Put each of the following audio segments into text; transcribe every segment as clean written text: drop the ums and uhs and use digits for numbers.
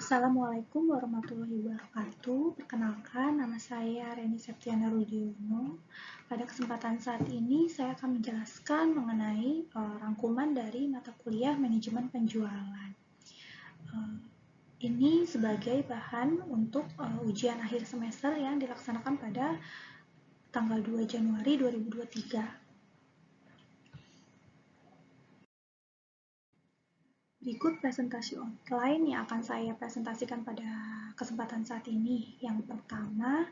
Assalamualaikum warahmatullahi wabarakatuh. Perkenalkan, nama saya Reni Septiana Rudiono. Pada kesempatan saat ini, saya akan menjelaskan mengenai rangkuman dari mata kuliah manajemen penjualan. Ini sebagai bahan untuk ujian akhir semester yang dilaksanakan pada tanggal 2 Januari 2023. Berikut presentasi outline yang akan saya presentasikan pada kesempatan saat ini. Yang pertama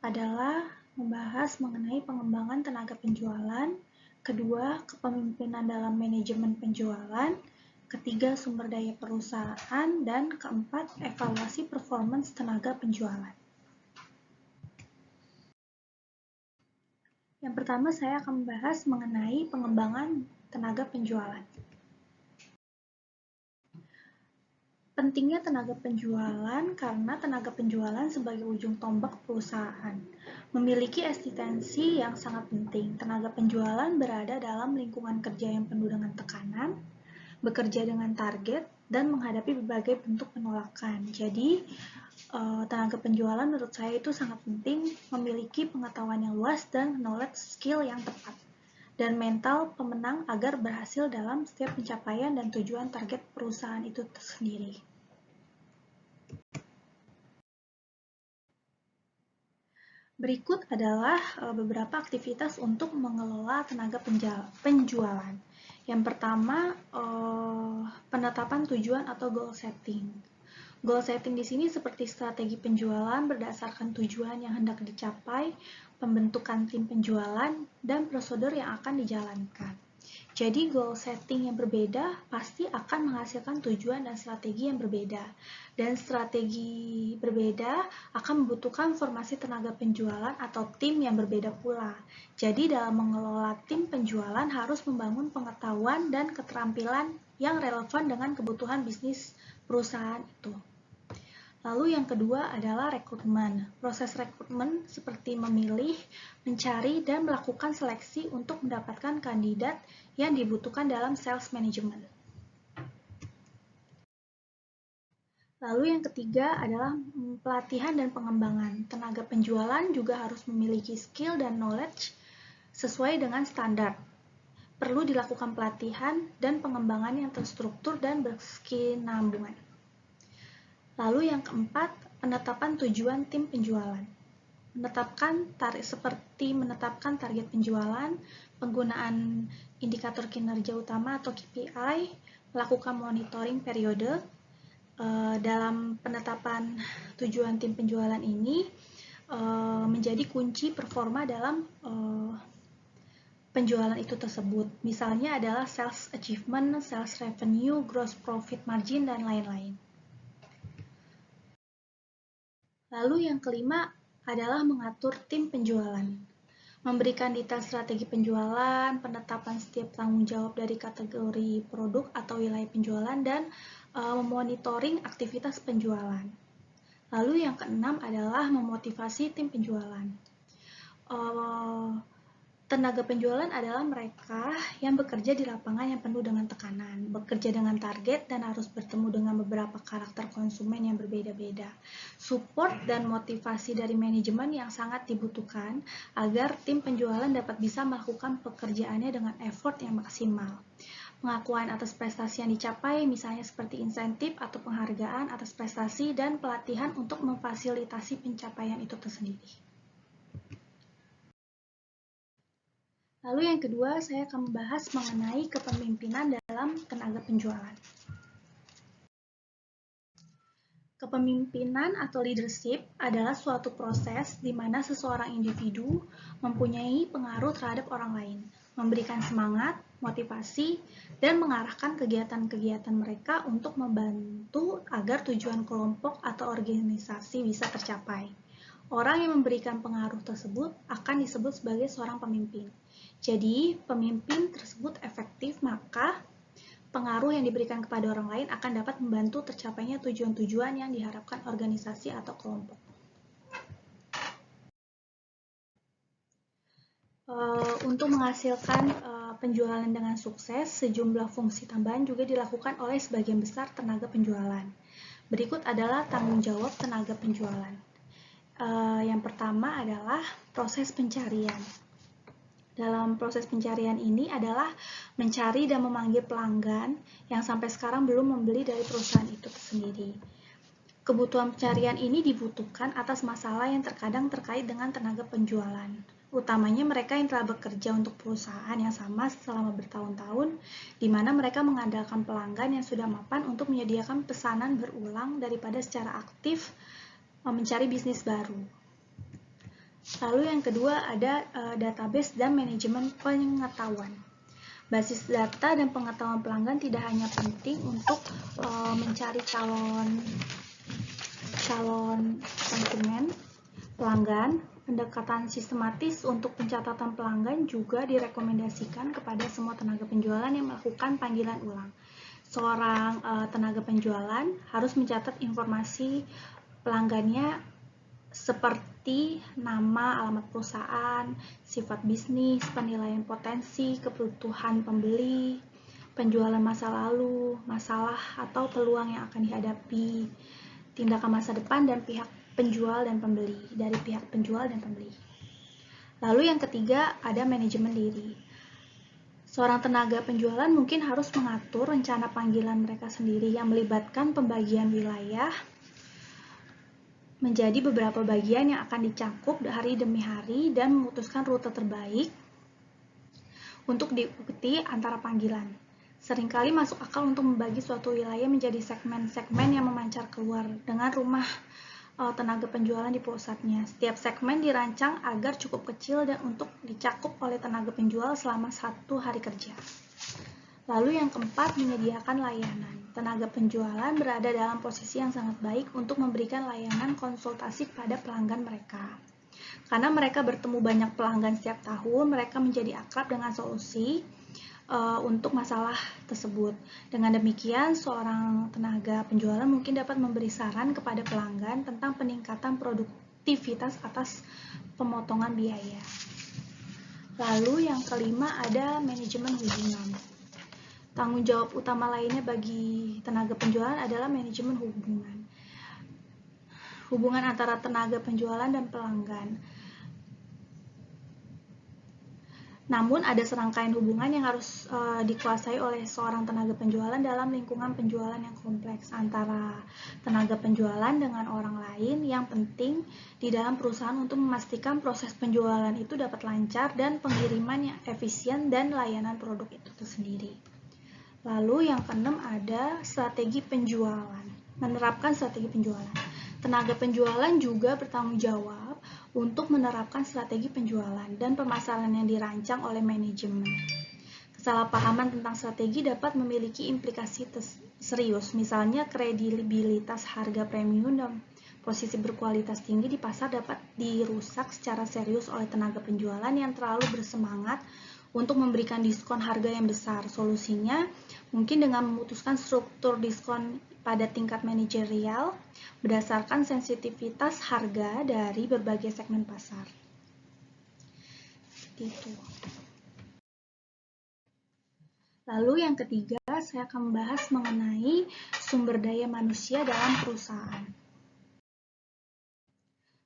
adalah membahas mengenai pengembangan tenaga penjualan, kedua, kepemimpinan dalam manajemen penjualan, ketiga, sumber daya perusahaan, dan keempat, evaluasi performance tenaga penjualan. Yang pertama, saya akan membahas mengenai pengembangan tenaga penjualan. Pentingnya tenaga penjualan karena tenaga penjualan sebagai ujung tombak perusahaan memiliki eksistensi yang sangat penting. Tenaga penjualan berada dalam lingkungan kerja yang penuh dengan tekanan, bekerja dengan target, dan menghadapi berbagai bentuk penolakan. Jadi, tenaga penjualan menurut saya itu sangat penting memiliki pengetahuan yang luas dan knowledge skill yang tepat dan mental pemenang agar berhasil dalam setiap pencapaian dan tujuan target perusahaan itu sendiri. Berikut adalah beberapa aktivitas untuk mengelola tenaga penjualan. Yang pertama, penetapan tujuan atau goal setting. Goal setting di sini seperti strategi penjualan berdasarkan tujuan yang hendak dicapai, pembentukan tim penjualan, dan prosedur yang akan dijalankan. Jadi goal setting yang berbeda pasti akan menghasilkan tujuan dan strategi yang berbeda. Dan strategi berbeda akan membutuhkan formasi tenaga penjualan atau tim yang berbeda pula. Jadi dalam mengelola tim penjualan harus membangun pengetahuan dan keterampilan yang relevan dengan kebutuhan bisnis perusahaan itu. Lalu yang kedua adalah rekrutmen. Proses rekrutmen seperti memilih, mencari, dan melakukan seleksi untuk mendapatkan kandidat yang dibutuhkan dalam sales management. Lalu yang ketiga adalah pelatihan dan pengembangan. Tenaga penjualan juga harus memiliki skill dan knowledge sesuai dengan standar. Perlu dilakukan pelatihan dan pengembangan yang terstruktur dan berkesinambungan. Lalu yang keempat, penetapan tujuan tim penjualan. Seperti menetapkan target penjualan, penggunaan indikator kinerja utama atau KPI, melakukan monitoring periode. Dalam penetapan tujuan tim penjualan ini menjadi kunci performa dalam penjualan itu tersebut. Misalnya adalah sales achievement, sales revenue, gross profit margin, dan lain-lain. Lalu yang kelima adalah mengatur tim penjualan. Memberikan detail strategi penjualan, penetapan setiap tanggung jawab dari kategori produk atau wilayah penjualan, dan memonitoring aktivitas penjualan. Lalu yang keenam adalah memotivasi tim penjualan. Tenaga penjualan adalah mereka yang bekerja di lapangan yang penuh dengan tekanan, bekerja dengan target, dan harus bertemu dengan beberapa karakter konsumen yang berbeda-beda. Support dan motivasi dari manajemen yang sangat dibutuhkan agar tim penjualan dapat bisa melakukan pekerjaannya dengan effort yang maksimal. Pengakuan atas prestasi yang dicapai, misalnya seperti insentif atau penghargaan atas prestasi, dan pelatihan untuk memfasilitasi pencapaian itu tersendiri. Lalu yang kedua, saya akan membahas mengenai kepemimpinan dalam tenaga penjualan. Kepemimpinan atau leadership adalah suatu proses di mana seseorang individu mempunyai pengaruh terhadap orang lain, memberikan semangat, motivasi, dan mengarahkan kegiatan-kegiatan mereka untuk membantu agar tujuan kelompok atau organisasi bisa tercapai. Orang yang memberikan pengaruh tersebut akan disebut sebagai seorang pemimpin. Jadi, pemimpin tersebut efektif, maka pengaruh yang diberikan kepada orang lain akan dapat membantu tercapainya tujuan-tujuan yang diharapkan organisasi atau kelompok. Untuk menghasilkan penjualan dengan sukses, sejumlah fungsi tambahan juga dilakukan oleh sebagian besar tenaga penjualan. Berikut adalah tanggung jawab tenaga penjualan. Yang pertama adalah proses pencarian. Dalam proses pencarian ini adalah mencari dan memanggil pelanggan yang sampai sekarang belum membeli dari perusahaan itu sendiri. Kebutuhan pencarian ini dibutuhkan atas masalah yang terkadang terkait dengan tenaga penjualan. Utamanya mereka yang telah bekerja untuk perusahaan yang sama selama bertahun-tahun, di mana mereka mengandalkan pelanggan yang sudah mapan untuk menyediakan pesanan berulang daripada secara aktif mencari bisnis baru. Lalu yang kedua ada database dan manajemen pengetahuan. Basis data dan pengetahuan pelanggan tidak hanya penting untuk mencari calon konsumen pelanggan, pendekatan sistematis untuk pencatatan pelanggan juga direkomendasikan kepada semua tenaga penjualan yang melakukan panggilan ulang. Seorang tenaga penjualan harus mencatat informasi pelanggannya seperti nama, alamat perusahaan, sifat bisnis, penilaian potensi, kebutuhan pembeli, penjualan masa lalu, masalah atau peluang yang akan dihadapi, tindakan masa depan dan pihak penjual dan pembeli, dari pihak penjual dan pembeli. Lalu yang ketiga ada manajemen diri. Seorang tenaga penjualan mungkin harus mengatur rencana panggilan mereka sendiri yang melibatkan pembagian wilayah menjadi beberapa bagian yang akan dicakup hari demi hari dan memutuskan rute terbaik untuk diikuti antara panggilan. Seringkali masuk akal untuk membagi suatu wilayah menjadi segmen-segmen yang memancar keluar dengan rumah tenaga penjualan di pusatnya. Setiap segmen dirancang agar cukup kecil dan untuk dicakup oleh tenaga penjual selama 1 hari kerja. Lalu yang keempat, menyediakan layanan. Tenaga penjualan berada dalam posisi yang sangat baik untuk memberikan layanan konsultasi kepada pelanggan mereka. Karena mereka bertemu banyak pelanggan setiap tahun, mereka menjadi akrab dengan solusi untuk masalah tersebut. Dengan demikian, seorang tenaga penjualan mungkin dapat memberi saran kepada pelanggan tentang peningkatan produktivitas atas pemotongan biaya. Lalu yang kelima ada manajemen hubungan. Tanggung jawab utama lainnya bagi tenaga penjualan adalah manajemen hubungan. Hubungan antara tenaga penjualan dan pelanggan. Namun ada serangkaian hubungan yang harus dikuasai oleh seorang tenaga penjualan dalam lingkungan penjualan yang kompleks antara tenaga penjualan dengan orang lain yang penting di dalam perusahaan untuk memastikan proses penjualan itu dapat lancar dan pengiriman yang efisien dan layanan produk itu sendiri. Lalu yang keenam ada strategi penjualan. Menerapkan strategi penjualan. Tenaga penjualan juga bertanggung jawab untuk menerapkan strategi penjualan dan pemasaran yang dirancang oleh manajemen. Kesalahpahaman tentang strategi dapat memiliki implikasi serius, misalnya kredibilitas harga premium dan posisi berkualitas tinggi di pasar dapat dirusak secara serius oleh tenaga penjualan yang terlalu bersemangat untuk memberikan diskon harga yang besar. Solusinya mungkin dengan memutuskan struktur diskon pada tingkat manajerial berdasarkan sensitivitas harga dari berbagai segmen pasar. Seperti itu. Lalu yang ketiga, saya akan membahas mengenai sumber daya manusia dalam perusahaan.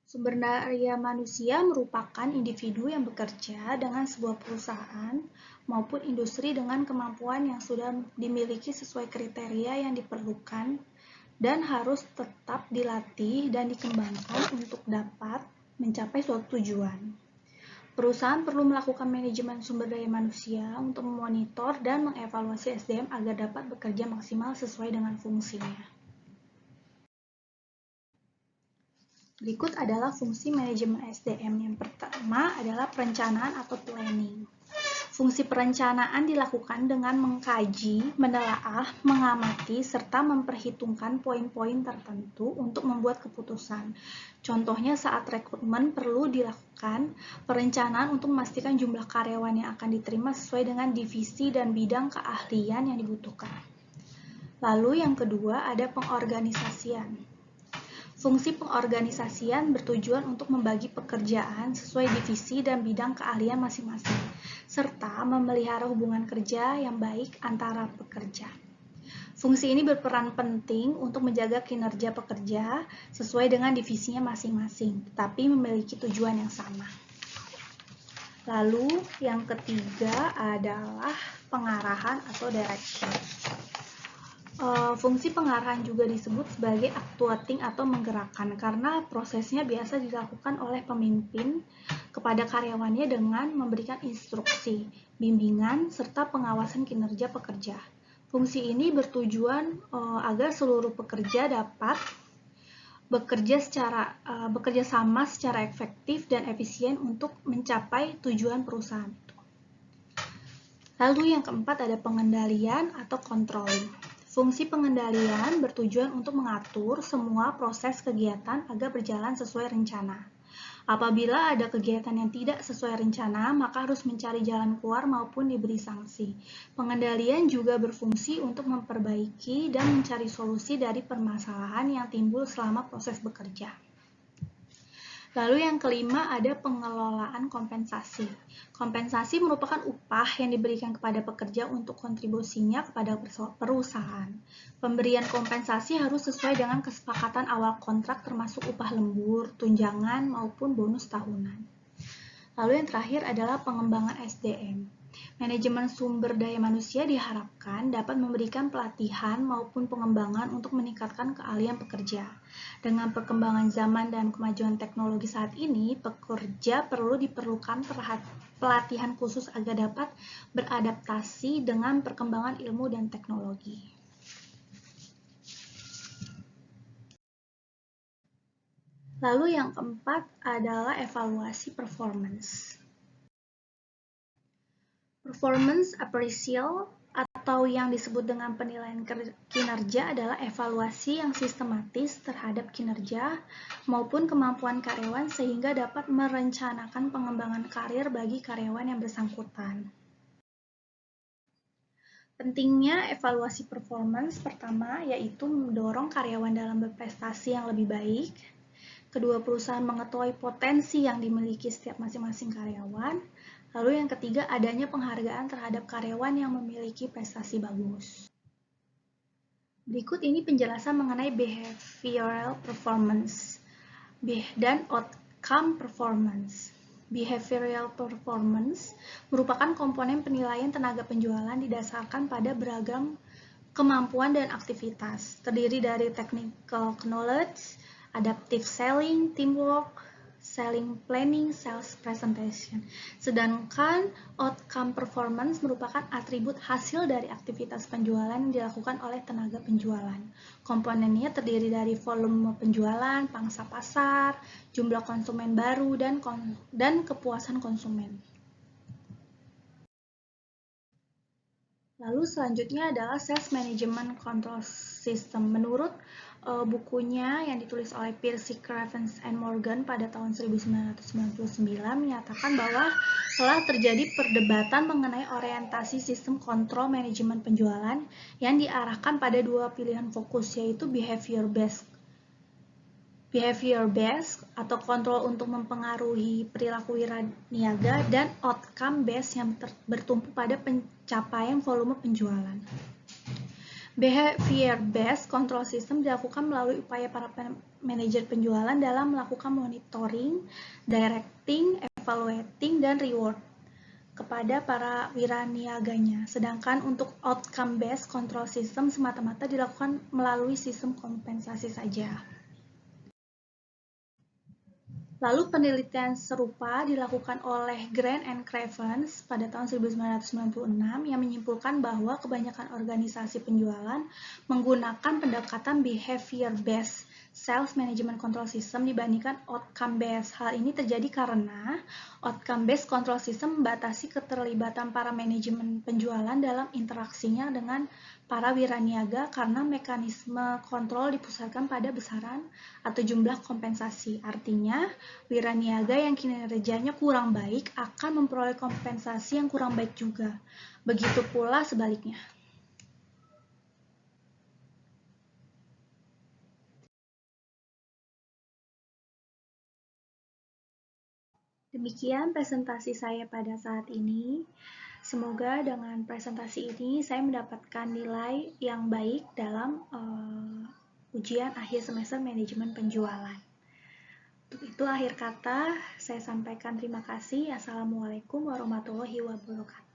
Sumber daya manusia merupakan individu yang bekerja dengan sebuah perusahaan maupun industri dengan kemampuan yang sudah dimiliki sesuai kriteria yang diperlukan dan harus tetap dilatih dan dikembangkan untuk dapat mencapai suatu tujuan. Perusahaan perlu melakukan manajemen sumber daya manusia untuk memonitor dan mengevaluasi SDM agar dapat bekerja maksimal sesuai dengan fungsinya. Berikut adalah fungsi manajemen SDM. Yang pertama adalah perencanaan atau planning. Fungsi perencanaan dilakukan dengan mengkaji, menelaah, mengamati, serta memperhitungkan poin-poin tertentu untuk membuat keputusan. Contohnya saat rekrutmen perlu dilakukan perencanaan untuk memastikan jumlah karyawan yang akan diterima sesuai dengan divisi dan bidang keahlian yang dibutuhkan. Lalu yang kedua ada pengorganisasian. Fungsi pengorganisasian bertujuan untuk membagi pekerjaan sesuai divisi dan bidang keahlian masing-masing, serta memelihara hubungan kerja yang baik antara pekerja. Fungsi ini berperan penting untuk menjaga kinerja pekerja sesuai dengan divisinya masing-masing, tetapi memiliki tujuan yang sama. Lalu yang ketiga adalah pengarahan atau direction. Fungsi pengarahan juga disebut sebagai actuating atau menggerakkan karena prosesnya biasa dilakukan oleh pemimpin kepada karyawannya dengan memberikan instruksi, bimbingan, serta pengawasan kinerja pekerja. Fungsi ini bertujuan agar seluruh pekerja dapat bekerja sama secara efektif dan efisien untuk mencapai tujuan perusahaan. Lalu yang keempat ada pengendalian atau controlling. Fungsi pengendalian bertujuan untuk mengatur semua proses kegiatan agar berjalan sesuai rencana. Apabila ada kegiatan yang tidak sesuai rencana, maka harus mencari jalan keluar maupun diberi sanksi. Pengendalian juga berfungsi untuk memperbaiki dan mencari solusi dari permasalahan yang timbul selama proses bekerja. Lalu yang kelima ada pengelolaan kompensasi. Kompensasi merupakan upah yang diberikan kepada pekerja untuk kontribusinya kepada perusahaan. Pemberian kompensasi harus sesuai dengan kesepakatan awal kontrak termasuk upah lembur, tunjangan, maupun bonus tahunan. Lalu yang terakhir adalah pengembangan SDM. Manajemen sumber daya manusia diharapkan dapat memberikan pelatihan maupun pengembangan untuk meningkatkan keahlian pekerja. Dengan perkembangan zaman dan kemajuan teknologi saat ini, pekerja diperlukan pelatihan khusus agar dapat beradaptasi dengan perkembangan ilmu dan teknologi. Lalu yang keempat adalah evaluasi performance. Performance appraisal atau yang disebut dengan penilaian kinerja adalah evaluasi yang sistematis terhadap kinerja maupun kemampuan karyawan sehingga dapat merencanakan pengembangan karir bagi karyawan yang bersangkutan. Pentingnya evaluasi performance pertama yaitu mendorong karyawan dalam berprestasi yang lebih baik. Kedua, perusahaan mengetahui potensi yang dimiliki setiap masing-masing karyawan. Lalu yang ketiga, adanya penghargaan terhadap karyawan yang memiliki prestasi bagus. Berikut ini penjelasan mengenai behavioral performance dan outcome performance. Behavioral performance merupakan komponen penilaian tenaga penjualan didasarkan pada beragam kemampuan dan aktivitas, terdiri dari technical knowledge, adaptive selling, teamwork, selling planning, sales presentation. Sedangkan outcome performance merupakan atribut hasil dari aktivitas penjualan yang dilakukan oleh tenaga penjualan. Komponennya terdiri dari volume penjualan, pangsa pasar, jumlah konsumen baru, dan kepuasan konsumen. Lalu selanjutnya adalah Sales Management Control System. Menurut bukunya yang ditulis oleh Pierce, Cravens, and Morgan pada tahun 1999 menyatakan bahwa telah terjadi perdebatan mengenai orientasi sistem kontrol manajemen penjualan yang diarahkan pada dua pilihan fokus, yaitu behavior based atau kontrol untuk mempengaruhi perilaku wiraniaga dan outcome based yang bertumpu pada pencapaian volume penjualan. Behavior based control system dilakukan melalui upaya para manajer penjualan dalam melakukan monitoring, directing, evaluating, dan reward kepada para wiraniaganya. Sedangkan untuk outcome based control system semata-mata dilakukan melalui sistem kompensasi saja. Lalu penelitian serupa dilakukan oleh Grant and Cravens pada tahun 1996 yang menyimpulkan bahwa kebanyakan organisasi penjualan menggunakan pendekatan behavior-based sales management control system dibandingkan outcome-based. Hal ini terjadi karena outcome-based control system membatasi keterlibatan para manajemen penjualan dalam interaksinya dengan para wiraniaga karena mekanisme kontrol dipusatkan pada besaran atau jumlah kompensasi. Artinya, wiraniaga yang kinerjanya kurang baik akan memperoleh kompensasi yang kurang baik juga. Begitu pula sebaliknya. Demikian presentasi saya pada saat ini. Semoga dengan presentasi ini saya mendapatkan nilai yang baik dalam ujian akhir semester manajemen penjualan. Untuk itu akhir kata saya sampaikan terima kasih. Assalamualaikum warahmatullahi wabarakatuh.